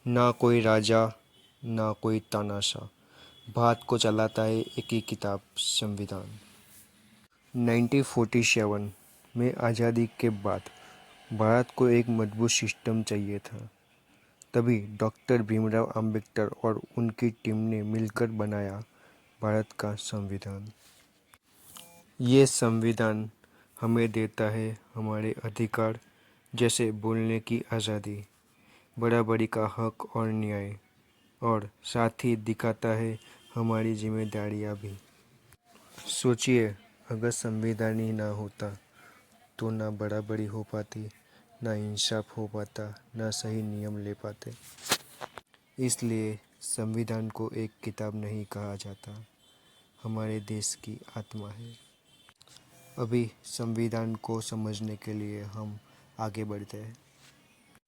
ना कोई राजा ना कोई तानाशाह, भारत को चलाता है एक ही किताब, संविधान। 1947 में आज़ादी के बाद भारत को एक मजबूत सिस्टम चाहिए था। तभी डॉक्टर भीमराव अंबेडकर और उनकी टीम ने मिलकर बनाया भारत का संविधान। ये संविधान हमें देता है हमारे अधिकार, जैसे बोलने की आज़ादी, बराबरी का हक और न्याय, और साथ ही दिखाता है हमारी जिम्मेदारियां भी। सोचिए, अगर संविधान ही ना होता तो ना बराबरी हो पाती, ना इंसाफ हो पाता, ना सही नियम ले पाते। इसलिए संविधान को एक किताब नहीं कहा जाता, हमारे देश की आत्मा है। अभी संविधान को समझने के लिए हम आगे बढ़ते हैं।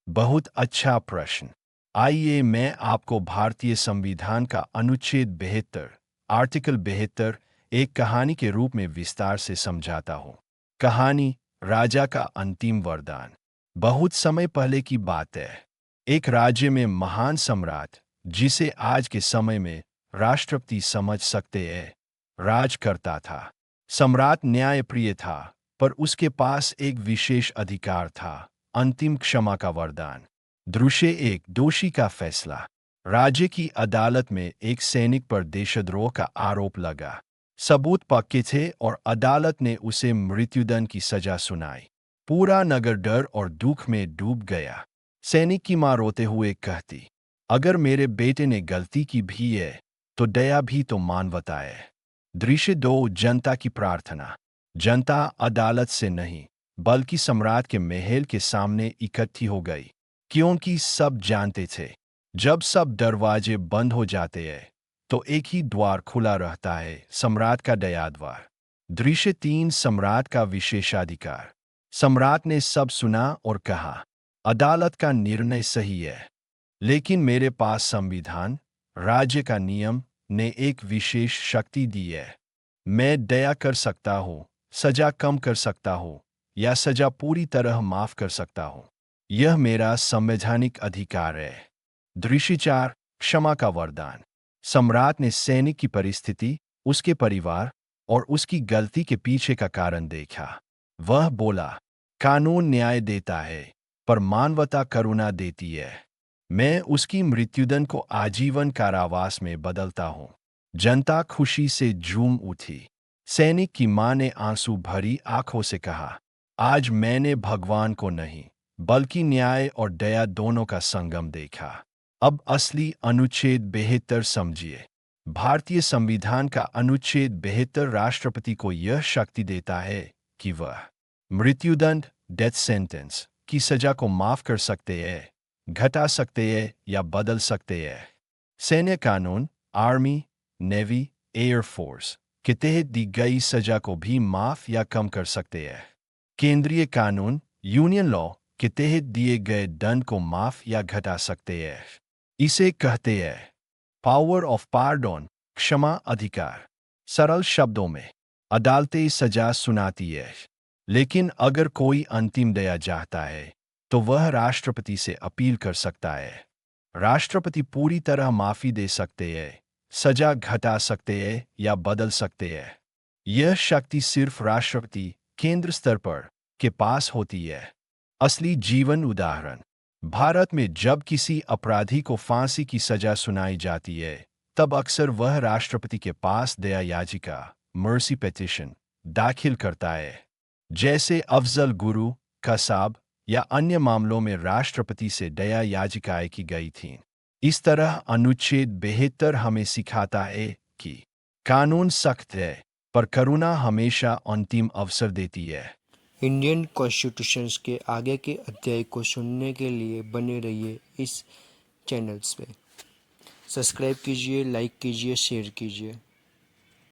बहुत अच्छा प्रश्न। आइए मैं आपको भारतीय संविधान का अनुच्छेद 72, आर्टिकल 72 एक कहानी के रूप में विस्तार से समझाता हूँ। कहानी राजा का अंतिम वरदान। बहुत समय पहले की बात है। एक राज्य में महान सम्राट, जिसे आज के समय में राष्ट्रपति समझ सकते हैं, राज करता था। सम्राट न्यायप्रिय था, पर उसके पास एक विशेष अधिकार था, अंतिम क्षमा का वरदान। दृश्य एक, दोषी का फैसला। राज्य की अदालत में एक सैनिक पर देशद्रोह का आरोप लगा। सबूत पक्के थे और अदालत ने उसे मृत्युदंड की सजा सुनाई। पूरा नगर डर और दुख में डूब गया। सैनिक की मां रोते हुए कहती, अगर मेरे बेटे ने गलती की भी है तो दया भी तो मानवता है। दृश्य दो, जनता की प्रार्थना। जनता अदालत से नहीं बल्कि सम्राट के महल के सामने इकट्ठी हो गई, क्योंकि सब जानते थे जब सब दरवाजे बंद हो जाते हैं तो एक ही द्वार खुला रहता है, सम्राट का दया द्वार। दृश्य तीन, सम्राट का विशेषाधिकार। सम्राट ने सब सुना और कहा, अदालत का निर्णय सही है, लेकिन मेरे पास संविधान, राज्य का नियम ने एक विशेष शक्ति दी है। मैं दया कर सकता हूँ, सजा कम कर सकता हूँ, या सजा पूरी तरह माफ कर सकता हूँ। यह मेरा संवैधानिक अधिकार है। दृश्य चार, क्षमा का वरदान। सम्राट ने सैनिक की परिस्थिति, उसके परिवार और उसकी गलती के पीछे का कारण देखा। वह बोला, कानून न्याय देता है, पर मानवता करुणा देती है। मैं उसकी मृत्युदंड को आजीवन कारावास में बदलता हूँ। जनता खुशी से झूम उठी। सैनिक की मां ने आंसू भरी आंखों से कहा, आज मैंने भगवान को नहीं बल्कि न्याय और दया दोनों का संगम देखा। अब असली अनुच्छेद 72 समझिए। भारतीय संविधान का अनुच्छेद 72 राष्ट्रपति को यह शक्ति देता है कि वह मृत्युदंड, डेथ सेंटेंस की सजा को माफ कर सकते हैं, घटा सकते हैं या बदल सकते हैं। सैन्य कानून, आर्मी, नेवी, एयर फोर्स के तहत दी गई सजा को भी माफ या कम कर सकते हैं। केंद्रीय कानून, यूनियन लॉ के तहत दिए गए दंड को माफ या घटा सकते हैं। इसे कहते हैं पावर ऑफ पार्डन, क्षमा अधिकार। सरल शब्दों में, अदालतें सजा सुनाती है, लेकिन अगर कोई अंतिम दया चाहता है तो वह राष्ट्रपति से अपील कर सकता है। राष्ट्रपति पूरी तरह माफी दे सकते हैं, सजा घटा सकते हैं या बदल सकते हैं। यह शक्ति सिर्फ राष्ट्रपति, केंद्र स्तर पर के पास होती है। असली जीवन उदाहरण, भारत में जब किसी अपराधी को फांसी की सजा सुनाई जाती है, तब अक्सर वह राष्ट्रपति के पास दया याचिका, मर्सी पिटीशन, दाखिल करता है। जैसे अफजल गुरु, कसाब या अन्य मामलों में राष्ट्रपति से दया याचिकाएं की गई थीं। इस तरह अनुच्छेद 72 हमें सिखाता है कि कानून सख्त है, पर करुणा हमेशा अंतिम अवसर देती है। इंडियन कॉन्स्टिट्यूशंस के आगे के अध्याय को सुनने के लिए बने रहिए इस चैनल्स पे। सब्सक्राइब कीजिए, लाइक कीजिए, शेयर कीजिए।